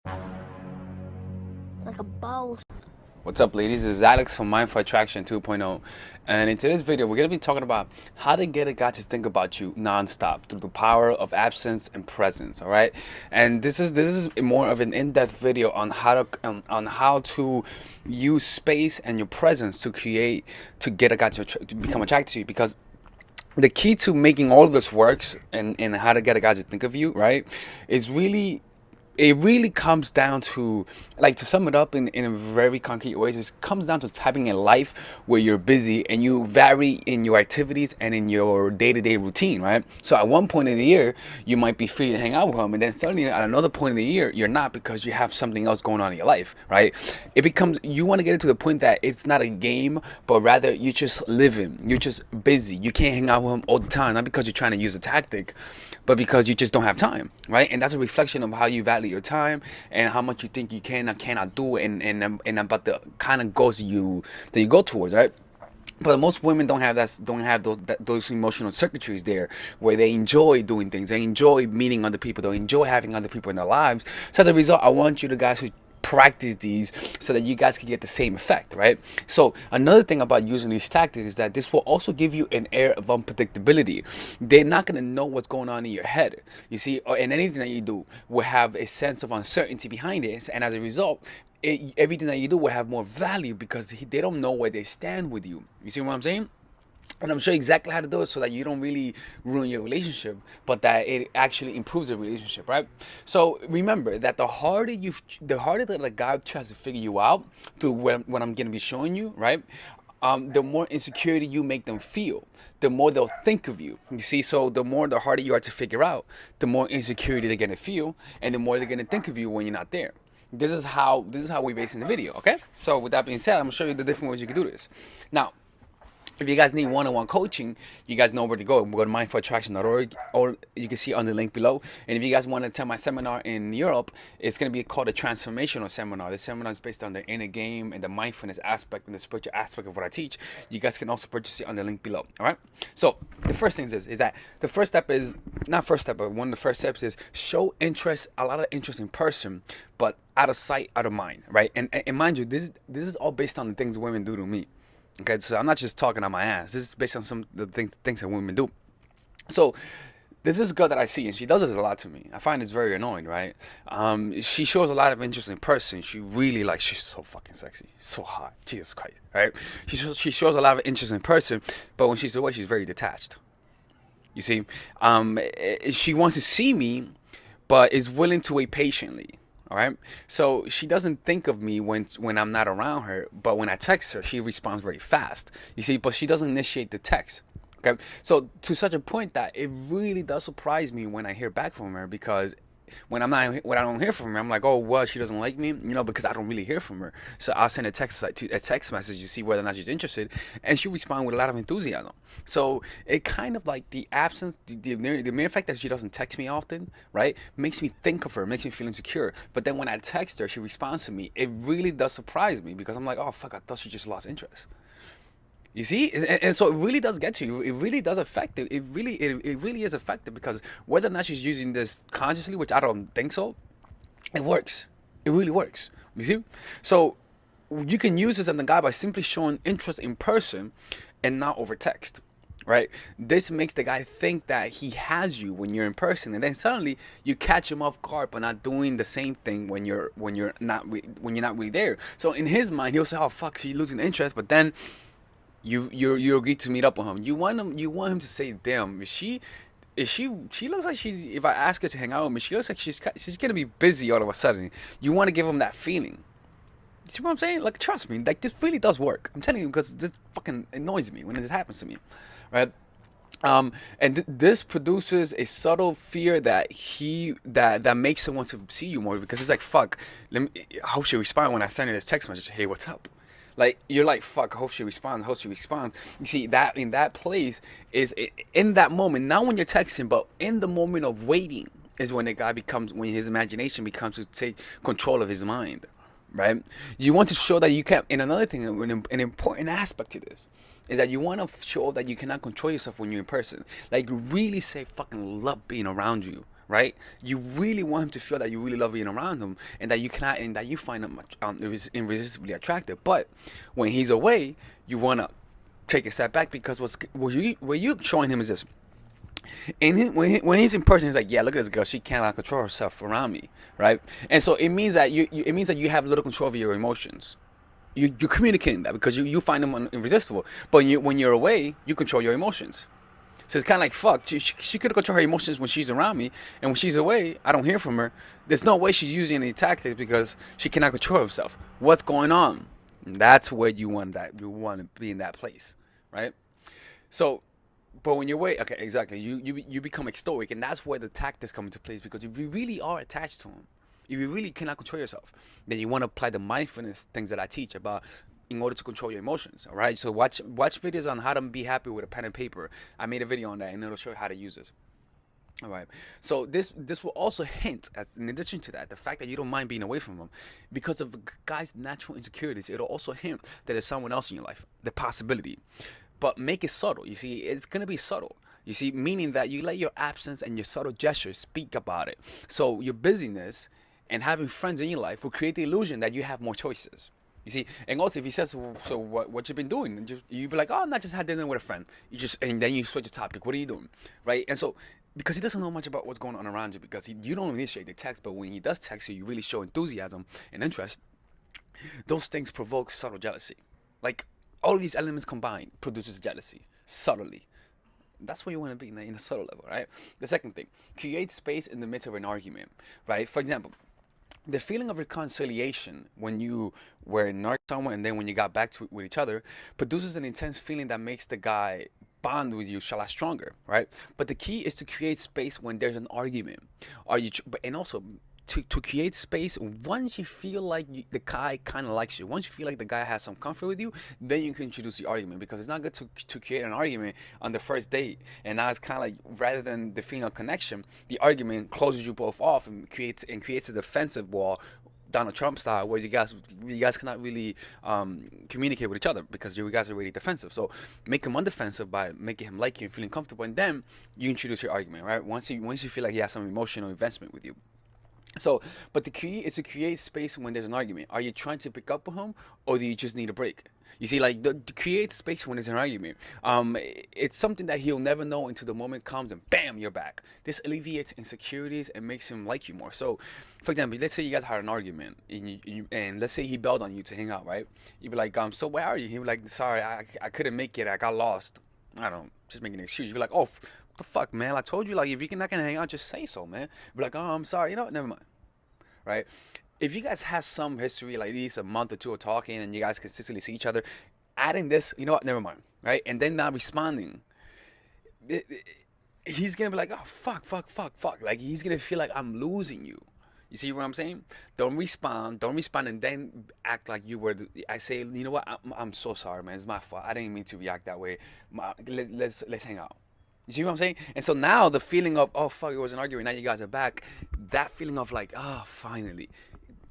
Like a ball. What's up, ladies? This is Alex from Mindful Attraction 2.0, and in today's video we're going to be talking about how to get a guy to think about you non-stop through the power of absence and presence. All right, and this is more of an in-depth video on how to use space and your presence to get a guy to become attracted to you, because the key to making all of this works and how to get a guy to think of you, right, is really, it really comes down to, like, to sum it up in a very concrete ways, it comes down to having a life where you're busy and you vary in your activities and in your day-to-day routine, right? So at one point in the year you might be free to hang out with him, and then suddenly at another point in the year you're not, because you have something else going on in your life, right? It becomes, you want to get it to the point that it's not a game, but rather you're just living, you're just busy, you can't hang out with him all the time, not because you're trying to use a tactic, but because you just don't have time, right? And that's a reflection of how you value your time and how much you think you can or cannot do, and about the kind of goals that you go towards, right? But most women don't have those emotional circuitries there, where they enjoy doing things, they enjoy meeting other people, they enjoy having other people in their lives. So as a result, I want you to guys who practice these so that you guys can get the same effect, right? So another thing about using these tactics is that this will also give you an air of unpredictability. They're not going to know what's going on in your head, you see, or in anything that you do will have a sense of uncertainty behind it, and as a result, everything that you do will have more value, because they don't know where they stand with you. You see what I'm saying? And I'm sure exactly how to do it so that you don't really ruin your relationship, but that it actually improves the relationship, right? So remember that the harder that a guy tries to figure you out through what I'm gonna be showing you, right? The more insecurity you make them feel, the more they'll think of you. You see, so the harder you are to figure out, the more insecurity they're gonna feel, and the more they're gonna think of you when you're not there. This is how we base in the video, okay? So with that being said, I'm gonna show you the different ways you can do this. Now, if you guys need one-on-one coaching, you guys know where to go. Go to mindfulattraction.org, or you can see on the link below. And if you guys want to attend my seminar in Europe, it's going to be called a transformational seminar. The seminar is based on the inner game and the mindfulness aspect and the spiritual aspect of what I teach. You guys can also purchase it on the link below. All right. So the first thing is that the first step is not first step, but one of the first steps is show interest, a lot of interest in person, but out of sight, out of mind, right? And mind you, this is all based on the things women do to me. Okay, so I'm not just talking on my ass. This is based on some of the things that women do. So this is a girl that I see, and she does this a lot to me. I find this very annoying, right? She shows a lot of interest in person. She really, like, she's so fucking sexy, so hot. Jesus Christ, right? She shows a lot of interest in person, but when she's away, she's very detached. You see, she wants to see me, but is willing to wait patiently. All right. So she doesn't think of me when I'm not around her, but when I text her, she responds very fast. You see, but she doesn't initiate the text. Okay. So to such a point that it really does surprise me when I hear back from her, because when I don't hear from her, I'm like, oh, well, she doesn't like me, because I don't really hear from her. So I'll send a text, like, a text message to see whether or not she's interested, and she responds with a lot of enthusiasm. So it kind of, like, the absence, the mere fact that she doesn't text me often, right, makes me think of her, makes me feel insecure. But then when I text her, she responds to me. It really does surprise me, because I'm like, oh fuck, I thought she just lost interest. You see, and so it really does get to you. It really does affect it. It really is effective, because whether or not she's using this consciously, which I don't think so, it works. It really works. You see, so you can use this on the guy by simply showing interest in person and not over text. Right. This makes the guy think that he has you when you're in person, and then suddenly you catch him off guard by not doing the same thing when you're not really there. So in his mind, he'll say, "Oh fuck, she's losing interest," but then you agree to meet up with him. You want him to say, damn, she looks like she, if I ask her to hang out with me, she looks like she's gonna be busy all of a sudden. You want to give him that feeling. You see what I'm saying? Like, trust me, like, this really does work. I'm telling you, because this fucking annoys me when this happens to me, right? This produces a subtle fear that makes him want to see you more, because it's like, fuck, I hope she respond when I send her this text message, hey, what's up? Like, you're like, fuck, I hope she responds, I hope she responds. You see, that in that place is in that moment, not when you're texting, but in the moment of waiting, is when when his imagination becomes to take control of his mind, right? You want to show that you can. And another thing, an important aspect to this is that you want to show that you cannot control yourself when you're in person. Like, really say fucking love being around you, right? You really want him to feel that you really love being around him, and that you cannot, and that you find him irresistibly attractive. But when he's away, you want to take a step back, because what you showing him is this. And when he's in person, he's like, yeah, look at this girl. She cannot control herself around me, right? And so it means that it means that you have little control over your emotions. You're communicating that, because you find them irresistible. But when you're away, you control your emotions. So it's kind of like, fuck, she could control her emotions when she's around me, and when she's away, I don't hear from her. There's no way she's using any tactics, because she cannot control herself. What's going on? And that's where you want to be in that place, right? So, but when you're away, okay, exactly, you become stoic, and that's where the tactics come into place. Because if you really are attached to him, if you really cannot control yourself, then you want to apply the mindfulness things that I teach about, in order to control your emotions. All right. So watch videos on how to be happy with a pen and paper. I made a video on that, and it'll show you how to use this. All right. So this will also hint at, in addition to that, the fact that you don't mind being away from them, because of a guy's natural insecurities. It'll also hint that there's someone else in your life, the possibility. But make it subtle. You see, it's gonna be subtle. You see, meaning that you let your absence and your subtle gestures speak about it. So your busyness and having friends in your life will create the illusion that you have more choices. You see, and also if he says, so what you been doing? And you be like, oh, I just had dinner with a friend. And then you switch the topic. What are you doing, right? And so, because he doesn't know much about what's going on around you, because you don't initiate the text, but when he does text you, you really show enthusiasm and interest. Those things provoke subtle jealousy. Like, all of these elements combined produces jealousy subtly. That's where you want to be, in a subtle level, right? The second thing, create space in the midst of an argument, right? For example, the feeling of reconciliation when you were in someone, and then when you got back with each other, produces an intense feeling that makes the guy bond with you a lot stronger, right? But the key is to create space when there's an argument. And also to create space once you feel like the guy kind of likes you, once you feel like the guy has some comfort with you, then you can introduce the argument, because it's not good to create an argument on the first date, and now it's kind of like, rather than the feeling of connection, the argument closes you both off and creates a defensive wall, Donald Trump style, where you guys cannot really communicate with each other, because you guys are already defensive. So make him undefensive by making him like you and feeling comfortable, and then you introduce your argument, right? Once you feel like he has some emotional investment with you. So, but the key is to create space when there's an argument. Are you trying to pick up with him, or do you just need a break? You see, like, to create space when there's an argument. It's something that he'll never know until the moment comes and bam, you're back. This alleviates insecurities and makes him like you more. So, for example, let's say you guys had an argument, and let's say he bailed on you to hang out, right? You'd be like, so where are you? He'd be like, sorry, I couldn't make it. I got lost. I don't know, just making an excuse. You'd be like, oh, what the fuck, man? I told you, like, if you're not gonna hang out, just say so, man. Be like, oh, I'm sorry. You know what? Never mind. Right? If you guys have some history like this, a month or two of talking, and you guys consistently see each other, adding this, you know what? Never mind. Right? And then not responding, he's gonna be like, oh, fuck. Like, he's gonna feel like I'm losing you. You see what I'm saying? Don't respond, and then act like you were. I say, you know what? I'm so sorry, man. It's my fault. I didn't mean to react that way. Let's hang out. You see what I'm saying? And so now the feeling of, oh fuck, it was an argument, now you guys are back. That feeling of like, oh, finally,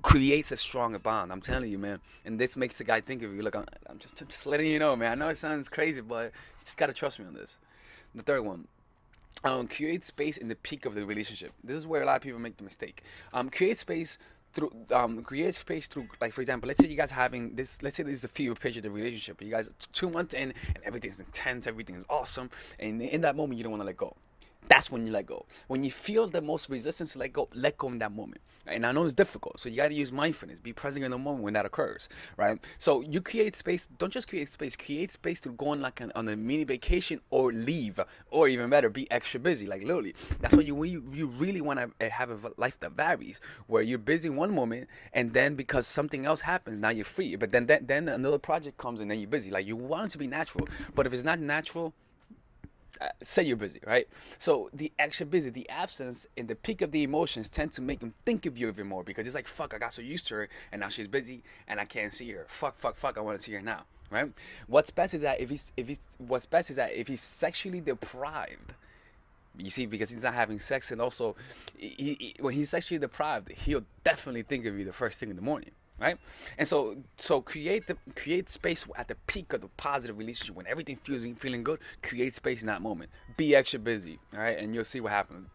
creates a stronger bond. I'm telling you, man. And this makes the guy think of you. Look, I'm just letting you know, man. I know it sounds crazy, but you just gotta trust me on this. The third one. Create space in the peak of the relationship. This is where a lot of people make the mistake. Create space through like, for example, let's say you guys having this, let's say this is a fever pitch of the relationship. You guys are 2 months in, and everything's intense, everything is awesome, and in that moment you don't want to let go. That's when you let go. When you feel the most resistance to let go in that moment. And I know it's difficult, so you got to use mindfulness. Be present in the moment when that occurs, right? So you create space. Don't just create space. Create space to go on like on a mini vacation, or leave, or even better, be extra busy. Like, literally, that's what you really want to have a life that varies, where you're busy one moment, and then because something else happens, now you're free. But then another project comes, and then you're busy. Like, you want it to be natural, but if it's not natural, say you're busy, right? So the extra busy, the absence, and the peak of the emotions tend to make him think of you even more, because it's like, fuck, I got so used to her, and now she's busy, and I can't see her. Fuck, I want to see her now, right? What's best is that if he's sexually deprived, you see, because he's not having sex, and also when he's sexually deprived, he'll definitely think of you the first thing in the morning. Right? And so create space at the peak of the positive relationship, when everything feeling good. Create space in that moment. Be extra busy, all right? And you'll see what happens.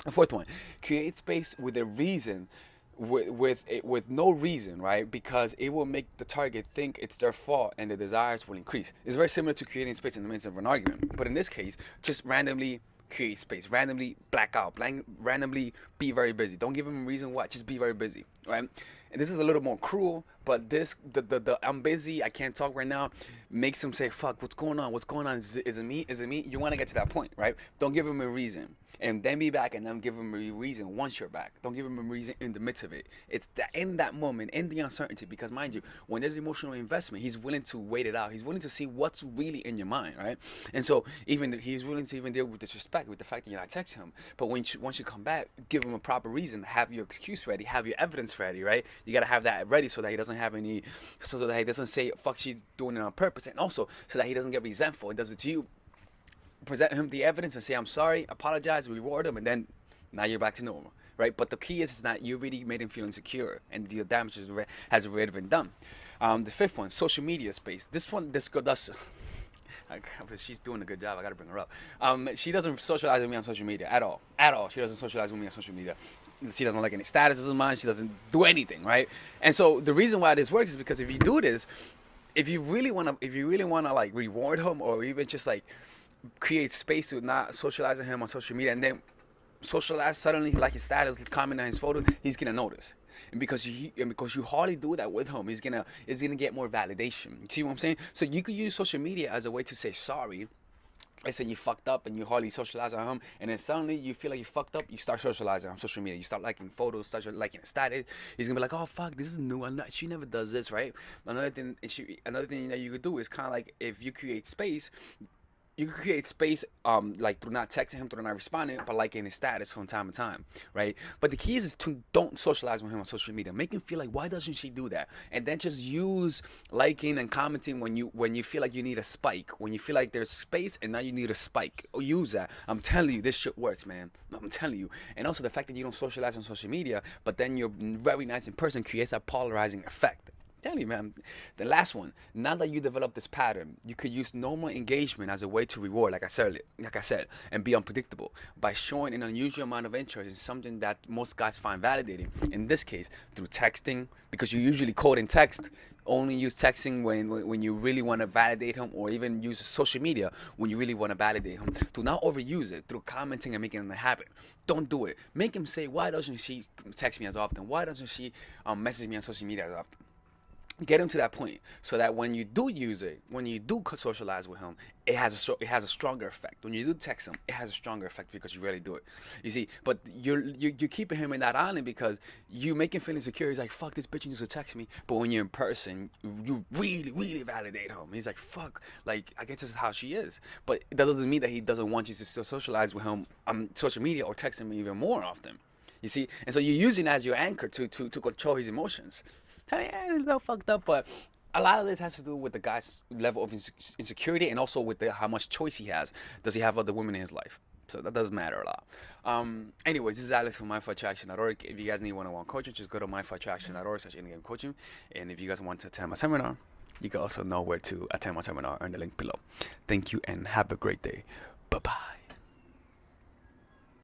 The fourth one, create space with a reason, with no reason, right? Because it will make the target think it's their fault and the desires will increase. It's very similar to creating space in the midst of an argument, but in this case, just randomly create space, randomly black out, randomly be very busy. Don't give them a reason why, just be very busy, right? And this is a little more cruel, but the I'm busy, I can't talk right now, makes them say, fuck, what's going on? What's going on? Is it me? Is it me? You want to get to that point, right? Don't give them a reason. And then be back and then give them a reason once you're back. Don't give them a reason in the midst of it. It's in that moment, in the uncertainty, because mind you, when there's emotional investment, he's willing to wait it out. He's willing to see what's really in your mind, right? And so even he's willing to even deal with disrespect, with the fact that you're not texting him. But once you come back, give him a proper reason, have your excuse ready, have your evidence ready, right? You gotta have that ready so that he doesn't have any, so that he doesn't say, fuck, she's doing it on purpose. And also so that he doesn't get resentful and does it to you. Present him the evidence and say, I'm sorry, apologize, reward him, and then now you're back to normal, right? But the key is that you really made him feel insecure and the damage has already been done. The fifth one, social media space. This girl does, she's doing a good job, I gotta bring her up. She doesn't socialize with me on social media at all. She doesn't socialize with me on social media. She doesn't like any statuses of mine, she doesn't do anything, right? And so the reason why this works is because if you do this, if you really wanna like reward him, or even just like create space to not socializing him on social media, and then socialize suddenly like his status, comment on his photo, he's gonna notice. And because you hardly do that with him, he's gonna get more validation. You see what I'm saying? So you could use social media as a way to say sorry. I said you fucked up and you hardly socialize on him, and then suddenly you feel like you fucked up, you start socializing on social media, you start liking photos, start liking a status. He's gonna be like, oh fuck, this is new, she never does this, right? Another thing that you could do is kind of like, if you create space, you can create space, like through not texting him, through not responding, but liking his status from time to time, right? But the key is to don't socialize with him on social media. Make him feel like, why doesn't she do that? And then just use liking and commenting when you feel like you need a spike, when you feel like there's space and now you need a spike. Oh, use that. I'm telling you, this shit works, man. I'm telling you. And also the fact that you don't socialize on social media, but then you're very nice in person, creates that polarizing effect. Tell you, man. The last one, now that you develop this pattern, you could use normal engagement as a way to reward, like I said, and be unpredictable by showing an unusual amount of interest in something that most guys find validating. In this case, through texting, because you usually code in text. Only use texting when you really want to validate him, or even use social media when you really want to validate him. Do not overuse it through commenting and making it a habit. Don't do it. Make him say, why doesn't she text me as often? Why doesn't she message me on social media as often? Get him to that point so that when you do use it, when you do socialize with him, it has a stronger effect. When you do text him, it has a stronger effect because you really do it. You see, but you're keeping him in that island because you make him feel insecure. He's like, fuck, this bitch used to text me. But when you're in person, you really validate him. He's like, fuck, like, I guess this is how she is. But that doesn't mean that he doesn't want you to still socialize with him on social media or text him even more often. You see, and so you're using it as your anchor to control his emotions. Yeah, it's a little fucked up, but a lot of this has to do with the guy's level of insecurity, and also with how much choice he has. Does he have other women in his life? So that does matter a lot. Anyways, this is Alex from mindfulattraction.org. If you guys need one-on-one coaching, just go to mindfulattraction.org/in-game coaching. And if you guys want to attend my seminar, you can also know where to attend my seminar in the link below. Thank you and have a great day. Bye-bye.